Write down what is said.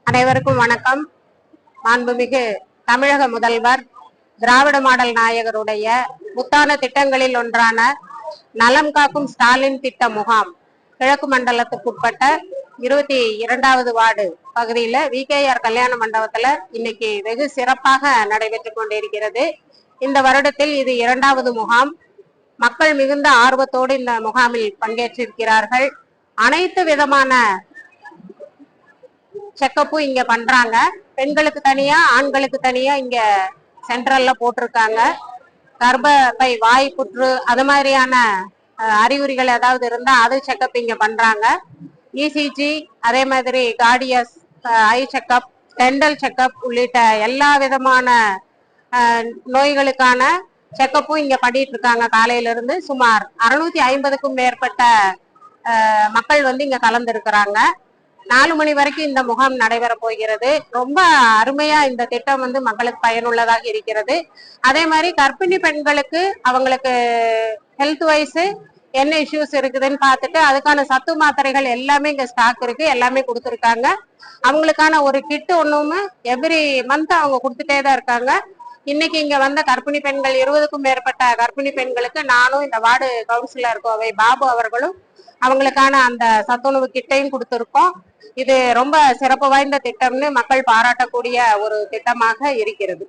அனைவருக்கும் வணக்கம். மாண்புமிகு தமிழக முதல்வர் திராவிட மாடல் நாயகருடைய முத்தான திட்டங்களில் ஒன்றான நலம் காக்கும் ஸ்டாலின் திட்ட முகாம் கிழக்கு மண்டலத்துக்குட்பட்ட 22வது வார்டு பகுதியில VKR கல்யாண மண்டபத்துல இன்னைக்கு வெகு சிறப்பாக நடைபெற்று கொண்டிருக்கிறது. இந்த வருடத்தில் இது 2வது முகாம். மக்கள் மிகுந்த ஆர்வத்தோடு இந்த முகாமில் பங்கேற்றிருக்கிறார்கள். அனைத்து விதமான செக்கப்பும் இங்க பண்றாங்க. பெண்களுக்கு தனியா, ஆண்களுக்கு தனியா இங்க சென்ட்ரல்ல போட்டிருக்காங்க. கர்ப்பப்பை, வாய் புற்று அது மாதிரியான அறிகுறிகள் ஏதாவது இருந்தா அது செக்கப் இங்க பண்றாங்க. ECG, அதே மாதிரி கார்டியஸ், ஐ செக்கப், டென்டல் செக்கப் உள்ளிட்ட எல்லா விதமான நோய்களுக்கான செக்கப்பும் இங்க பண்ணிட்டு இருக்காங்க. காலையில இருந்து சுமார் 650க்கும் மேற்பட்ட மக்கள் இங்க கலந்துருக்கிறாங்க. 4 மணி வரைக்கும் இந்த முகாம் நடைபெற போகிறது. ரொம்ப அருமையா இந்த திட்டம் மக்களுக்கு பயனுள்ளதாக இருக்கிறது. அதே மாதிரி கர்ப்பிணி பெண்களுக்கு அவங்களுக்கு ஹெல்த் வைஸ் என்ன இஷ்யூஸ் இருக்குதுன்னு பார்த்துட்டு அதுக்கான சத்து மாத்திரைகள் எல்லாமே இங்க ஸ்டாக் இருக்கு, எல்லாமே கொடுத்துருக்காங்க. அவங்களுக்கான ஒரு கிட்டு ஒண்ணுமே எவ்ரி மந்த் அவங்க கொடுத்துட்டே தான் இருக்காங்க. இன்னைக்கு இங்க வந்த கர்ப்பிணி பெண்கள் 20க்கும் மேற்பட்ட கர்ப்பிணி பெண்களுக்கு நானும் இந்த வார்டு கவுன்சிலர் கோவை பாபு அவர்களும் அவங்களுக்கான அந்த சத்துணவு கிட்டையும் கொடுத்துருக்கோம். இது ரொம்ப சிறப்பு வாய்ந்த திட்டம்னு மக்கள் பாராட்டக்கூடிய ஒரு திட்டமாக இருக்கிறது.